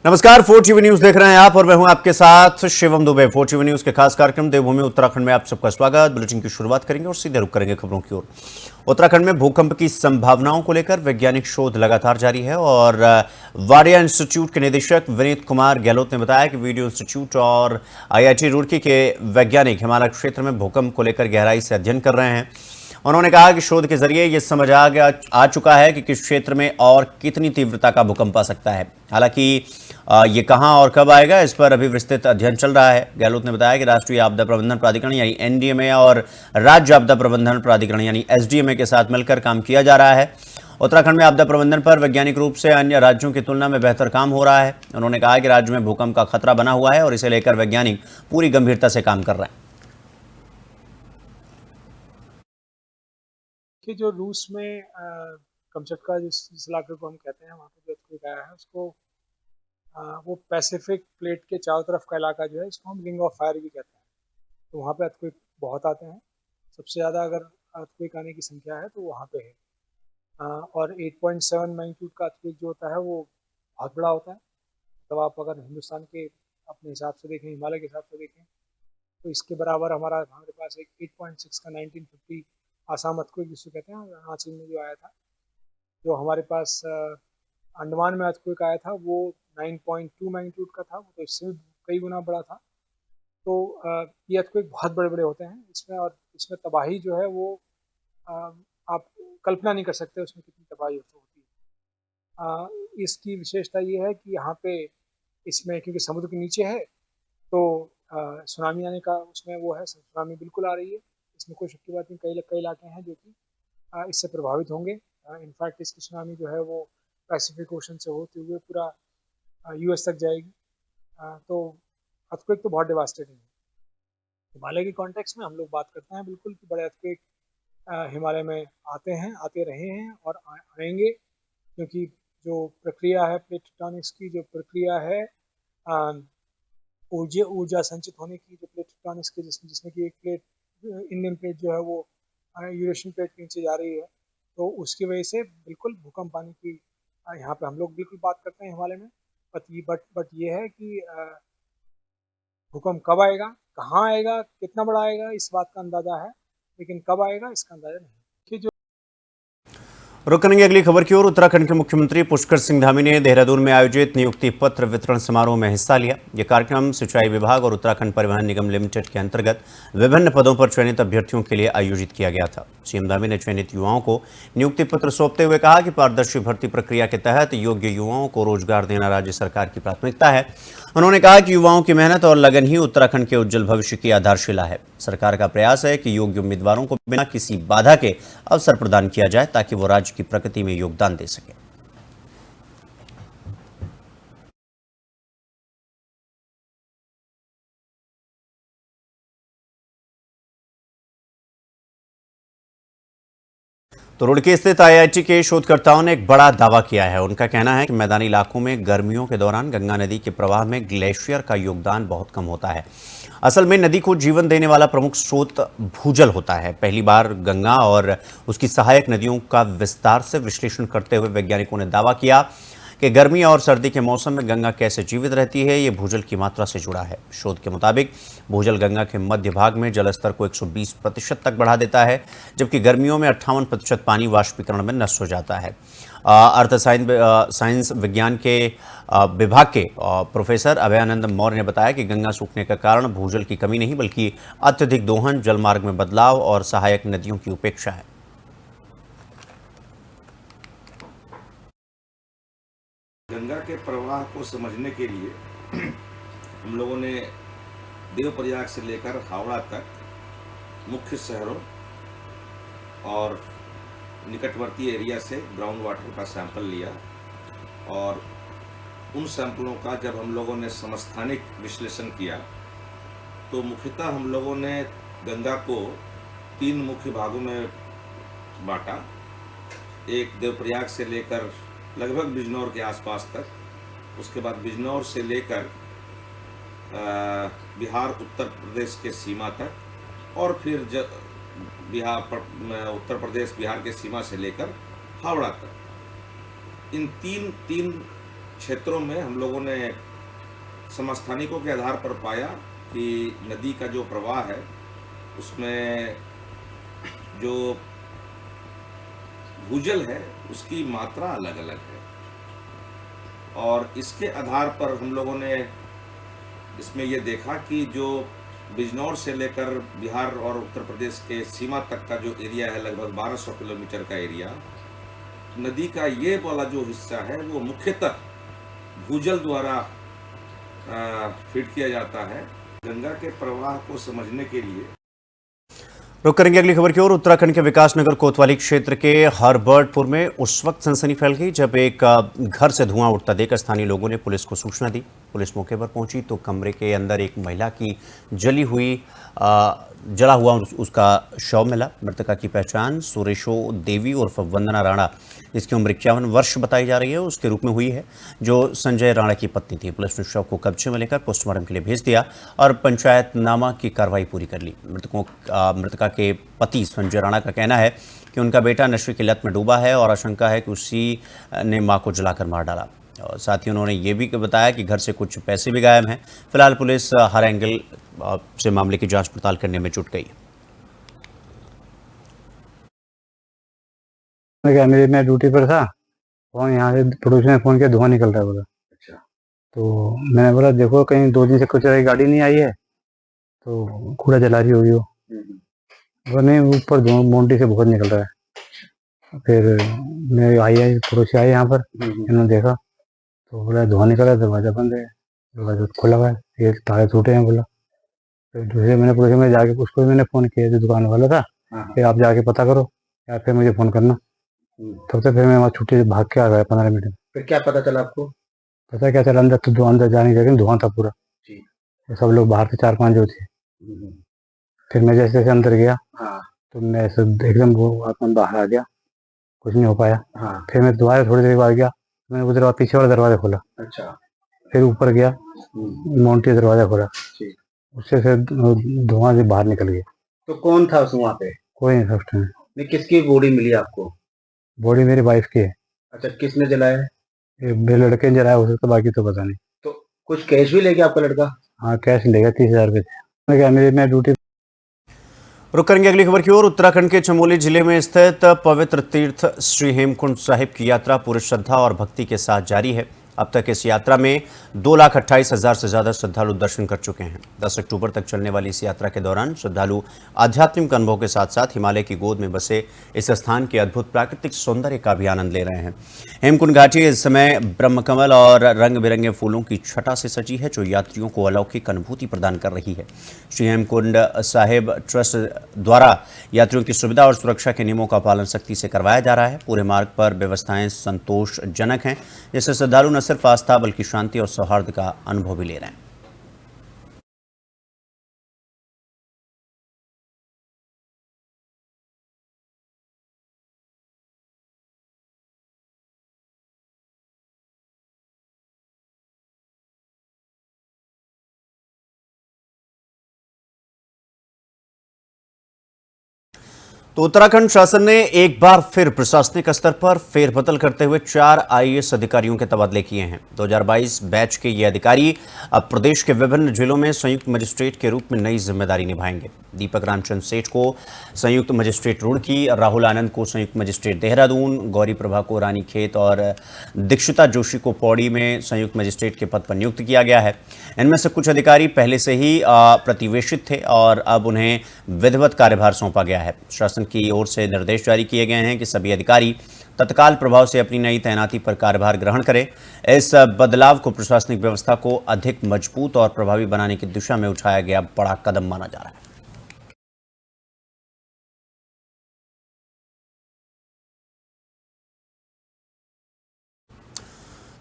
नमस्कार, 4 TV news देख रहे हैं आप और मैं हूं आपके साथ शिवम दुबे। 4 टीवी न्यूज के खास कार्यक्रम देवभूमि उत्तराखंड में आप सबका स्वागत। बुलेटिन की शुरुआत करेंगे और सीधे रुख करेंगे खबरों की ओर। उत्तराखंड में भूकंप की संभावनाओं को लेकर वैज्ञानिक शोध लगातार जारी है और वाडिया इंस्टीट्यूट के निदेशक विनीत कुमार गहलोत ने बताया कि वीडियो इंस्टीट्यूट और IIT रुड़की के वैज्ञानिक हिमालय क्षेत्र में भूकंप को लेकर गहराई से अध्ययन कर रहे हैं। उन्होंने कहा कि शोध के जरिए यह समझ आ चुका है कि किस क्षेत्र में और कितनी तीव्रता का भूकंप आ सकता है। हालांकि ये कहां और कब आएगा, इस पर अभी विस्तृत अध्ययन चल रहा है। गहलोत ने बताया कि राष्ट्रीय आपदा प्रबंधन प्राधिकरण यानी NDMA और राज्य आपदा प्रबंधन प्राधिकरण यानी SDMA के साथ मिलकर काम किया जा रहा है। उत्तराखंड में आपदा प्रबंधन पर वैज्ञानिक रूप से अन्य राज्यों की तुलना में बेहतर काम हो रहा है। उन्होंने कहा कि राज्य में भूकंप का खतरा बना हुआ है और इसे लेकर वैज्ञानिक पूरी गंभीरता से काम कर रहे हैं। कि जो रूस में कमचटका जिस इलाके को हम कहते हैं, वहाँ पे जो अर्थक्वेक आया है उसको वो पैसिफिक प्लेट के चारों तरफ का इलाका जो है इसको हम रिंग ऑफ फायर भी कहते हैं। तो वहाँ पे अर्थक्वेक बहुत आते हैं। सबसे ज़्यादा अगर अर्थक्वेक आने की संख्या है तो वहाँ पे है। और 8.7 मैग्नीट्यूड का अर्थक्वेक जो होता है वो बहुत बड़ा होता है। तो आप अगर हिंदुस्तान के अपने हिसाब से देखें, हिमालय के हिसाब से देखें, तो इसके बराबर हमारे पास एक 8.6 का 1950 आसाम अर्थक्वेक जिसको कहते हैं, रांची में जो आया था। जो हमारे पास अंडमान में अर्थक्वेक आया था वो 9.2 मैग्नीट्यूड का था, वो तो इससे भी कई गुना बड़ा था। तो ये अर्थक्वेक बहुत बड़े बड़े होते हैं इसमें, और इसमें तबाही जो है वो आप कल्पना नहीं कर सकते उसमें कितनी तबाही होती है। इसकी विशेषता ये है कि यहाँ पे इसमें क्योंकि समुद्र के नीचे है तो सुनामी आने का उसमें वो है, सुनामी बिल्कुल आ रही है। इसमें कोई शक की बात नहीं। कई इलाके हैं जो कि इससे प्रभावित होंगे। इनफैक्ट इसकी सुनामी जो है वो पैसिफिक ओशन से होते हुए पूरा US तक जाएगी। तो अर्थक्वेक तो बहुत डिवास्टेटिंग है। हिमालय के कॉन्टेक्स्ट में हम लोग बात करते हैं बिल्कुल कि बड़े अर्थक्वेक हिमालय में आते हैं, आते रहे हैं और आएंगे, क्योंकि जो प्रक्रिया है प्लेट टेक्टोनिक्स की, जो प्रक्रिया है ऊर्जा संचित होने की, जो प्लेट टेक्टोनिक्स की जिसमें कि एक प्लेट इंडियन प्लेट जो है वो यूरेशियन प्लेट के नीचे जा रही है, तो उसकी वजह से बिल्कुल भूकंप आने की यहाँ पे हम लोग बिल्कुल बात करते हैं हिमालय में। बट ये है कि भूकंप कब आएगा, कहाँ आएगा, कितना बड़ा आएगा, इस बात का अंदाजा है, लेकिन कब आएगा इसका अंदाजा नहीं। रुक करेंगे अगली खबर की ओर। उत्तराखंड के मुख्यमंत्री पुष्कर सिंह धामी ने देहरादून में आयोजित नियुक्ति पत्र वितरण समारोह में हिस्सा लिया। यह कार्यक्रम सिंचाई विभाग और उत्तराखंड परिवहन निगम लिमिटेड के अंतर्गत विभिन्न पदों पर चयनित अभ्यर्थियों के लिए आयोजित किया गया था। CM धामी ने चयनित युवाओं को नियुक्ति पत्र सौंपते हुए कहा कि पारदर्शी भर्ती प्रक्रिया के तहत योग्य युवाओं को रोजगार देना राज्य सरकार की प्राथमिकता है। उन्होंने कहा कि युवाओं की मेहनत और लगन ही उत्तराखंड के उज्जवल भविष्य की आधारशिला है। सरकार का प्रयास है कि योग्य उम्मीदवारों को बिना किसी बाधा के अवसर प्रदान किया जाए ताकि वो राज्य की प्रगति में योगदान दे सके। तो रुड़की स्थित IIT के शोधकर्ताओं ने एक बड़ा दावा किया है। उनका कहना है कि मैदानी इलाकों में गर्मियों के दौरान गंगा नदी के प्रवाह में ग्लेशियर का योगदान बहुत कम होता है। असल में नदी को जीवन देने वाला प्रमुख स्रोत भूजल होता है। पहली बार गंगा और उसकी सहायक नदियों का विस्तार से विश्लेषण करते हुए वैज्ञानिकों ने दावा किया कि गर्मी और सर्दी के मौसम में गंगा कैसे जीवित रहती है, ये भूजल की मात्रा से जुड़ा है। शोध के मुताबिक भूजल गंगा के मध्य भाग में जलस्तर को 120% तक बढ़ा देता है, जबकि गर्मियों में 58% पानी वाष्पीकरण में नष्ट हो जाता है। अर्थ साइंस विज्ञान के विभाग के प्रोफेसर अभयानंद मौर्य ने बताया कि गंगा सूखने का कारण भूजल की कमी नहीं बल्कि अत्यधिक दोहन, जलमार्ग में बदलाव और सहायक नदियों की उपेक्षा है। गंगा के प्रवाह को समझने के लिए हम लोगों ने देवप्रयाग से लेकर हावड़ा तक मुख्य शहरों और निकटवर्ती एरिया से ग्राउंड वाटर का सैंपल लिया, और उन सैंपलों का जब हम लोगों ने समस्थानिक विश्लेषण किया तो मुख्यतः हम लोगों ने गंगा को 3 मुख्य भागों में बांटा। एक देवप्रयाग से लेकर लगभग बिजनौर के आसपास तक, उसके बाद बिजनौर से लेकर बिहार उत्तर प्रदेश के सीमा तक, और फिर उत्तर प्रदेश बिहार के सीमा से लेकर हावड़ा तक। इन तीन क्षेत्रों में हम लोगों ने समस्थानिकों के आधार पर पाया कि नदी का जो प्रवाह है उसमें जो भूजल है उसकी मात्रा अलग अलग है, और इसके आधार पर हम लोगों ने इसमें ये देखा कि जो बिजनौर से लेकर बिहार और उत्तर प्रदेश के सीमा तक का जो एरिया है, लगभग 1200 किलोमीटर का एरिया, नदी का ये वाला जो हिस्सा है वो मुख्यतः भूजल द्वारा फीड किया जाता है। गंगा के प्रवाह को समझने के लिए रुक करेंगे अगली खबर की ओर। उत्तराखंड के विकासनगर कोतवाली क्षेत्र के हरबर्टपुर में उस वक्त सनसनी फैल गई जब एक घर से धुआं उठता देख स्थानीय लोगों ने पुलिस को सूचना दी। पुलिस मौके पर पहुंची तो कमरे के अंदर एक महिला की जला हुआ उसका शव मिला। मृतका की पहचान सुरेशो देवी उर्फ वंदना राणा, जिसकी उम्र 51 वर्ष बताई जा रही है, उसके रूप में हुई है, जो संजय राणा की पत्नी थी। पुलिस ने शव को कब्जे में लेकर पोस्टमार्टम के लिए भेज दिया और पंचायतनामा की कार्रवाई पूरी कर ली। मृतका के पति संजय राणा का कहना है कि उनका बेटा नशे की लत में डूबा है और आशंका है कि उसी ने मां को जलाकर मार डाला। और साथ ही उन्होंने ये भी बताया कि घर से कुछ पैसे भी गायब हैं। फिलहाल पुलिस हर एंगल से मामले की जांच पड़ताल करने में जुट गई। मैं ड्यूटी पर था और यहाँ से पड़ोसी ने फ़ोन किया, धुआं निकल रहा है बोला। अच्छा, तो मैंने बोला देखो कहीं 2 दिन से कुछ गाड़ी नहीं आई है तो कूड़ा जला रही होगी वो। वो नहीं, ऊपर धुआं मोन्टी से बहुत निकल रहा है। फिर मैं आई पड़ोसी आए यहाँ पर, इन्होंने देखा तो बोला धुआं निकल रहा है, दरवाज़ा बंद है, दरवाज़ा खुला हुआ है, ये ताले टूटे हैं बोला। फिर दूसरे मैंने पड़ोसी में जाके उसको मैंने फ़ोन किया जो दुकान वाला था, फिर आप जाके पता करो या फिर मुझे फ़ोन करना। तब तक फिर मैं वहाँ छुट्टी से भाग के आ गया 15 मिनट में। फिर क्या पता चला आपको? पता क्या चला, अंदर तो अंदर जाने लगे, धुआं था पूरा। तो सब लोग बाहर से 4-5 जो थे। फिर मैं जैसे जैसे अंदर गया तो मैं एकदम बाहर आ गया, कुछ नहीं हो पाया। फिर मैं दोबारा थोड़ी देर बाद गया, मैंने वो पीछे वाला दरवाजा खोला। अच्छा। फिर ऊपर गया, मोन्टी दरवाजा खोला, उससे फिर धुआं से बाहर निकल गया। तो कौन था उस वहाँ पे? कोई नहीं था उस टाइम। नहीं, किसकी बॉडी मिली आपको? बॉडी मेरी वाइफ की है। अच्छा, किसने जलाया? मेरे लड़के ने जलाया हो सकता, बाकी तो पता नहीं। तो कुछ कैश भी ले गया आपका लड़का? हाँ, कैश ले गया, 30,000 रुपये थे। मैं ड्यूटी। रुक करेंगे अगली खबर की ओर। उत्तराखंड के चमोली जिले में स्थित पवित्र तीर्थ श्री हेमकुंड साहिब की यात्रा पूरी श्रद्धा और भक्ति के साथ जारी है। अब तक इस यात्रा में 2,28,000 से ज्यादा श्रद्धालु दर्शन कर चुके हैं। 10 अक्टूबर तक चलने वाली इस यात्रा के दौरान श्रद्धालु आध्यात्मिक अनुभव के साथ साथ हिमालय की गोद में बसे इस स्थान के अद्भुत प्राकृतिक सौंदर्य का भी आनंद ले रहे हैं। हेमकुंड घाटी इस समय ब्रह्मकमल और रंग बिरंगे फूलों की छटा से सजी है, जो यात्रियों को अलौकिक अनुभूति प्रदान कर रही है। श्री हेमकुंड साहिब ट्रस्ट द्वारा यात्रियों की सुविधा और सुरक्षा के नियमों का पालन सख्ती से करवाया जा रहा है। पूरे मार्ग पर व्यवस्थाएं संतोषजनक हैं, जिससे श्रद्धालु न सिर्फ आस्था बल्कि शांति और सौहार्द का अनुभव भी ले रहे हैं। तो उत्तराखंड शासन ने एक बार फिर प्रशासनिक स्तर पर फेरबदल करते हुए 4 आईएएस अधिकारियों के तबादले किए हैं। 2022 बैच के ये अधिकारी अब प्रदेश के विभिन्न जिलों में संयुक्त मजिस्ट्रेट के रूप में नई जिम्मेदारी निभाएंगे। दीपक रामचंद्र सेठ को संयुक्त मजिस्ट्रेट रुड़की, राहुल आनंद को संयुक्त मजिस्ट्रेट देहरादून, गौरी प्रभा को रानीखेत और दीक्षिता जोशी को पौड़ी में संयुक्त मजिस्ट्रेट के पद पर नियुक्त किया गया है। इनमें से कुछ अधिकारी पहले से ही प्रतिवेशित थे और अब उन्हें विधिवत कार्यभार सौंपा गया है। शासन की ओर से निर्देश जारी किए गए हैं कि सभी अधिकारी तत्काल प्रभाव से अपनी नई तैनाती पर कार्यभार ग्रहण करें। इस बदलाव को प्रशासनिक व्यवस्था को अधिक मजबूत और प्रभावी बनाने की दिशा में उठाया गया बड़ा कदम माना जा रहा है।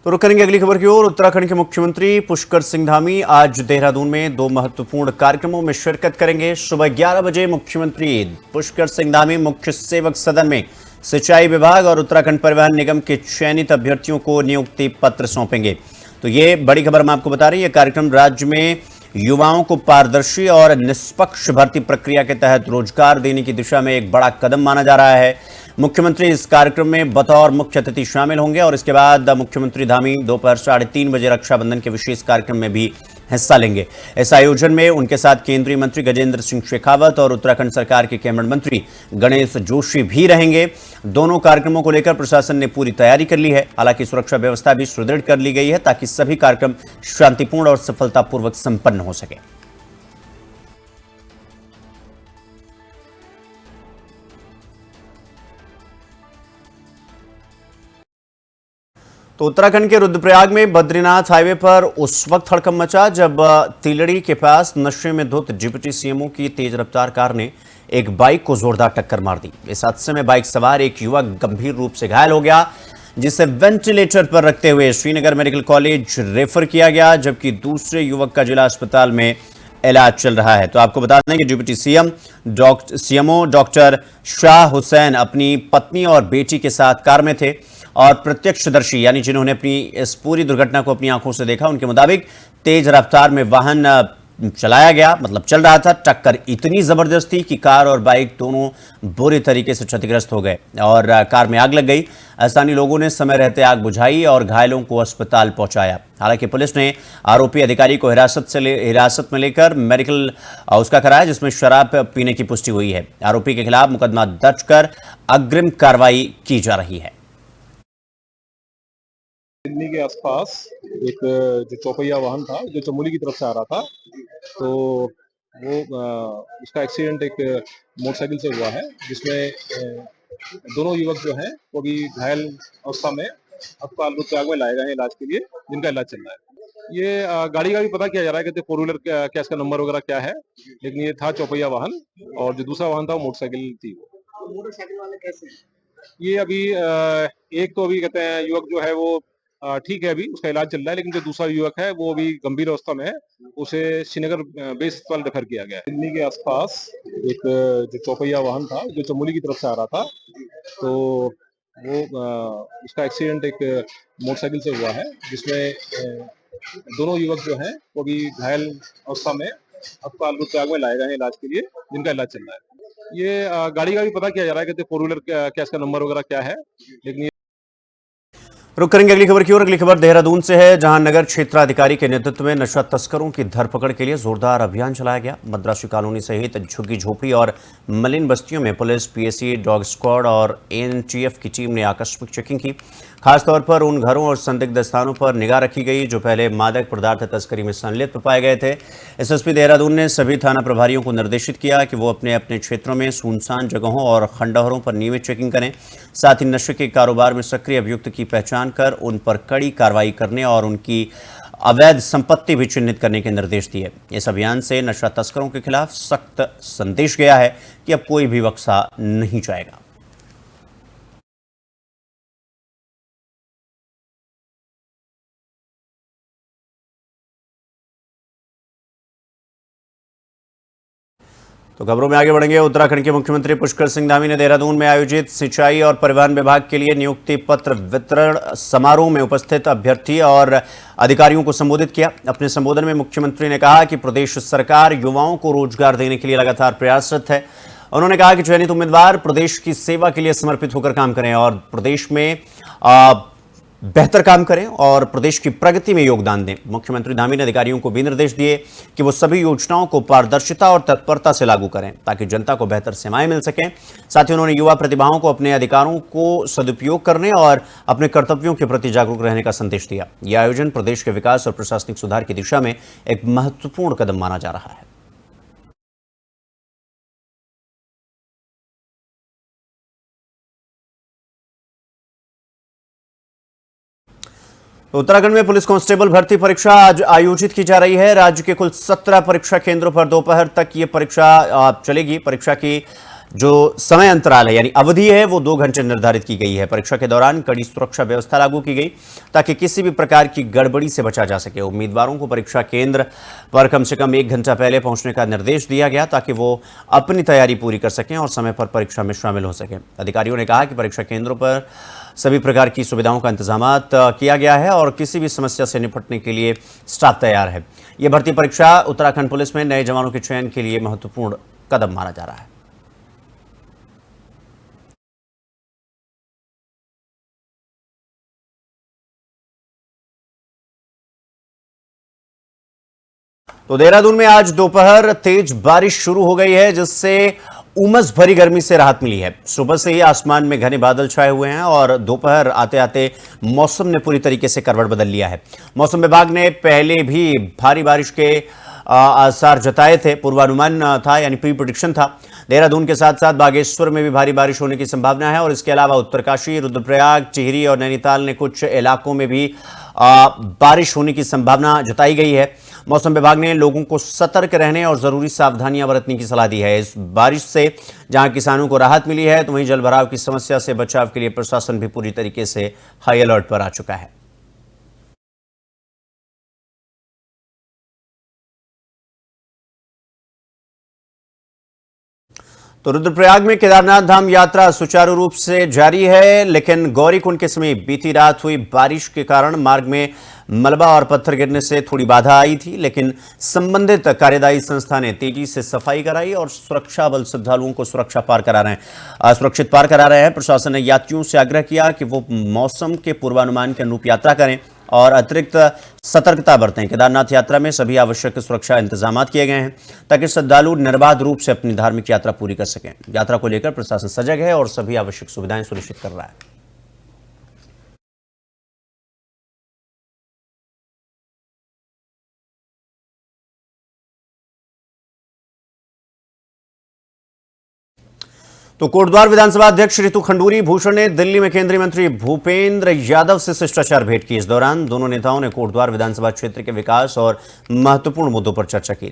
तो रुक करेंगे अगली खबर की ओर। उत्तराखंड के मुख्यमंत्री पुष्कर सिंह धामी आज देहरादून में 2 महत्वपूर्ण कार्यक्रमों में शिरकत करेंगे। सुबह 11 बजे मुख्यमंत्री पुष्कर सिंह धामी मुख्य सेवक सदन में सिंचाई विभाग और उत्तराखंड परिवहन निगम के चयनित अभ्यर्थियों को नियुक्ति पत्र सौंपेंगे। तो ये बड़ी खबर हम आपको बता रहे हैं। यह कार्यक्रम राज्य में युवाओं को पारदर्शी और निष्पक्ष भर्ती प्रक्रिया के तहत रोजगार देने की दिशा में एक बड़ा कदम माना जा रहा है। मुख्यमंत्री इस कार्यक्रम में बतौर मुख्य अतिथि शामिल होंगे और इसके बाद मुख्यमंत्री धामी दोपहर 3:30 बजे रक्षाबंधन के विशेष कार्यक्रम में भी हिस्सा लेंगे। इस आयोजन में उनके साथ केंद्रीय मंत्री गजेंद्र सिंह शेखावत और उत्तराखंड सरकार के कैबिनेट मंत्री गणेश जोशी भी रहेंगे। दोनों कार्यक्रमों को लेकर प्रशासन ने पूरी तैयारी कर ली है। हालांकि सुरक्षा व्यवस्था भी सुदृढ़ कर ली गई है ताकि सभी कार्यक्रम शांतिपूर्ण और सफलतापूर्वक संपन्न हो सके। तो उत्तराखंड के रुद्रप्रयाग में बद्रीनाथ हाईवे पर उस वक्त हड़कंप मचा जब तिलड़ी के पास नशे में धुत डिप्टी सीएमओ की तेज रफ्तार कार ने एक बाइक को जोरदार टक्कर मार दी। इस हादसे में बाइक सवार एक युवक गंभीर रूप से घायल हो गया, जिसे वेंटिलेटर पर रखते हुए श्रीनगर मेडिकल कॉलेज रेफर किया गया, जबकि दूसरे युवक का जिला अस्पताल में इलाज चल रहा है। तो आपको बता दें कि deputy CMO doctor Shah Hussain अपनी पत्नी और बेटी के साथ कार में थे और प्रत्यक्षदर्शी यानी जिन्होंने अपनी इस पूरी दुर्घटना को अपनी आंखों से देखा, उनके मुताबिक तेज रफ्तार में वाहन चलाया गया, मतलब चल रहा था। टक्कर इतनी जबरदस्त थी कि कार और बाइक दोनों बुरी तरीके से क्षतिग्रस्त हो गए और कार में आग लग गई। स्थानीय लोगों ने समय रहते आग बुझाई और घायलों को अस्पताल पहुंचाया। हालांकि पुलिस ने आरोपी अधिकारी को हिरासत में लेकर मेडिकल उसका कराया, जिसमें शराब पीने की पुष्टि हुई है। आरोपी के खिलाफ मुकदमा दर्ज कर अग्रिम कार्रवाई की जा रही है। दिल्ली के आसपास एक जो चौपहिया वाहन था जो चमोली की तरफ से आ रहा था, तो वो उसका एक्सीडेंट एक मोटरसाइकिल से हुआ है, जिसमें दोनों युवक जो हैं वो भी घायल अवस्था में अस्पताल रुद्रप्रयाग में लाए गए हैं इलाज के लिए, जिनका इलाज चल रहा है। ये गाड़ी का भी पता किया जा रहा है कि 4 व्हीलर क्या इसका नंबर वगैरह क्या है, लेकिन ये था चौपहिया वाहन और जो दूसरा वाहन था वो मोटरसाइकिल थी। मोटरसाइकिल वाले कैसे? ये अभी एक तो अभी कहते हैं युवक जो है वो ठीक है, अभी उसका इलाज चल रहा है, लेकिन जो दूसरा युवक है वो अभी गंभीर अवस्था में है, उसे श्रीनगर बेस अस्पताल रेफर किया गया है। दिल्ली के आसपास एक जो चौपहिया वाहन था जो चमोली की तरफ से आ रहा था, तो वो उसका एक्सीडेंट एक मोटरसाइकिल से हुआ है, जिसमें दोनों युवक जो हैं वो भी घायल अवस्था में अस्पताल रुद्रप्रयाग में लाए गए हैं इलाज के लिए, जिनका इलाज चल रहा है। ये गाड़ी का भी पता किया जा रहा है कि 4 व्हीलर क्या इसका नंबर वगैरह क्या है, लेकिन रुक करेंगे अगली खबर की ओर। अगली खबर देहरादून से है, जहां नगर क्षेत्राधिकारी के नेतृत्व में नशा तस्करों की धरपकड़ के लिए जोरदार अभियान चलाया गया। मद्रासी कॉलोनी सहित झुग्गी झोपड़ी और मलिन बस्तियों में पुलिस, पीएसी, डॉग स्क्वाड और एनटीएफ की टीम ने आकस्मिक चेकिंग की। खासतौर पर उन घरों और संदिग्ध स्थानों पर निगाह रखी गई जो पहले मादक पदार्थ तस्करी में संलिप्त पाए गए थे। एसएसपी देहरादून ने सभी थाना प्रभारियों को निर्देशित किया कि वो अपने अपने क्षेत्रों में सुनसान जगहों और खंडहरों पर नियमित चेकिंग करें। साथ ही नशे के कारोबार में सक्रिय अभियुक्त की पहचान कर उन पर कड़ी कार्रवाई करने और उनकी अवैध संपत्ति भी चिन्हित करने के निर्देश दिए। इस अभियान से नशा तस्करों के खिलाफ सख्त संदेश गया है कि अब कोई भी बख्शा नहीं जाएगा। तो खबरों में आगे बढ़ेंगे। उत्तराखंड के मुख्यमंत्री पुष्कर सिंह धामी ने देहरादून में आयोजित सिंचाई और परिवहन विभाग के लिए नियुक्ति पत्र वितरण समारोह में उपस्थित अभ्यर्थी और अधिकारियों को संबोधित किया। अपने संबोधन में मुख्यमंत्री ने कहा कि प्रदेश सरकार युवाओं को रोजगार देने के लिए लगातार प्रयासरत है। उन्होंने कहा कि चयनित उम्मीदवार प्रदेश की सेवा के लिए समर्पित होकर काम करें और प्रदेश में बेहतर काम करें और प्रदेश की प्रगति में योगदान दें। मुख्यमंत्री धामी ने अधिकारियों को भी निर्देश दिए कि वो सभी योजनाओं को पारदर्शिता और तत्परता से लागू करें ताकि जनता को बेहतर सेवाएं मिल सकें। साथ ही उन्होंने युवा प्रतिभाओं को अपने अधिकारों को सदुपयोग करने और अपने कर्तव्यों के प्रति जागरूक रहने का संदेश दिया। यह आयोजन प्रदेश के विकास और प्रशासनिक सुधार की दिशा में एक महत्वपूर्ण कदम माना जा रहा है। उत्तराखंड में पुलिस कांस्टेबल भर्ती परीक्षा आज आयोजित की जा रही है। राज्य के कुल 17 परीक्षा केंद्रों पर दोपहर तक ये परीक्षा चलेगी। परीक्षा की जो समय अंतराल है यानी अवधि है वो 2 घंटे निर्धारित की गई है। परीक्षा के दौरान कड़ी सुरक्षा व्यवस्था लागू की गई ताकि किसी भी प्रकार की गड़बड़ी से बचा जा सके। उम्मीदवारों को परीक्षा केंद्र पर कम से कम 1 घंटा पहले पहुंचने का निर्देश दिया गया ताकि वो अपनी तैयारी पूरी कर सकें और समय पर परीक्षा में शामिल हो सकें। अधिकारियों ने कहा कि परीक्षा केंद्रों पर सभी प्रकार की सुविधाओं का इंतजाम किया गया है और किसी भी समस्या से निपटने के लिए स्टाफ तैयार है। यह भर्ती परीक्षा उत्तराखंड पुलिस में नए जवानों के चयन के लिए महत्वपूर्ण कदम माना जा रहा है। तो देहरादून में आज दोपहर तेज बारिश शुरू हो गई है, जिससे उमस भरी गर्मी से राहत मिली है। सुबह से ही आसमान में घने बादल छाए हुए हैं और दोपहर आते आते मौसम ने पूरी तरीके से करवट बदल लिया है। मौसम विभाग ने पहले भी भारी बारिश के आसार जताए थे, पूर्वानुमान था यानी प्री प्रेडिक्शन था। देहरादून के साथ साथ बागेश्वर में भी भारी बारिश होने की संभावना है और इसके अलावा उत्तरकाशी, रुद्रप्रयाग, टिहरी और नैनीताल ने कुछ इलाकों में भी बारिश होने की संभावना जताई गई है। मौसम विभाग ने लोगों को सतर्क रहने और जरूरी सावधानियां बरतने की सलाह दी है। इस बारिश से जहां किसानों को राहत मिली है, तो वहीं जलभराव की समस्या से बचाव के लिए प्रशासन भी पूरी तरीके से हाई अलर्ट पर आ चुका है। तो रुद्रप्रयाग में केदारनाथ धाम यात्रा सुचारू रूप से जारी है, लेकिन गौरीकुंड के समीप बीती रात हुई बारिश के कारण मार्ग में मलबा और पत्थर गिरने से थोड़ी बाधा आई थी, लेकिन संबंधित कार्यदायी संस्था ने तेजी से सफाई कराई और सुरक्षा बल श्रद्धालुओं को सुरक्षित पार करा रहे हैं। प्रशासन ने यात्रियों से आग्रह किया कि वो मौसम के पूर्वानुमान के अनुरूप यात्रा करें और अतिरिक्त सतर्कता बरतें। केदारनाथ यात्रा में सभी आवश्यक सुरक्षा इंतजाम किए गए हैं ताकि श्रद्धालु निर्बाध रूप से अपनी धार्मिक यात्रा पूरी कर सकें। यात्रा को लेकर प्रशासन सजग है और सभी आवश्यक सुविधाएं सुनिश्चित कर रहा है। तो कोटद्वार विधानसभा अध्यक्ष रितु खंडूरी भूषण ने दिल्ली में केंद्रीय मंत्री भूपेंद्र यादव से शिष्टाचार भेंट की। इस दौरान दोनों नेताओं ने कोटद्वार विधानसभा क्षेत्र के विकास और महत्वपूर्ण मुद्दों पर चर्चा की।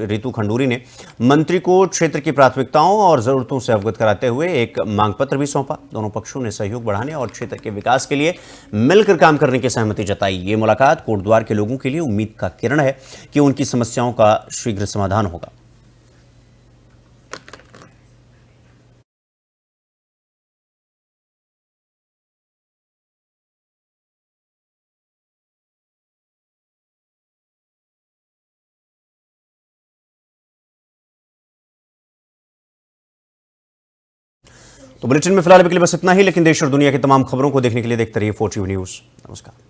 रितु खंडूरी ने मंत्री को क्षेत्र की प्राथमिकताओं और जरूरतों से अवगत कराते हुए एक मांग पत्र भी सौंपा। दोनों पक्षों ने सहयोग बढ़ाने और क्षेत्र के विकास के लिए मिलकर काम करने की सहमति जताई। ये मुलाकात कोटद्वार के लोगों के लिए उम्मीद का किरण है कि उनकी समस्याओं का शीघ्र समाधान होगा। तो बुलेटिन में फिलहाल अभी के लिए बस इतना ही, लेकिन देश और दुनिया की तमाम खबरों को देखने के लिए देखते रहिए 4TV न्यूज़। नमस्कार।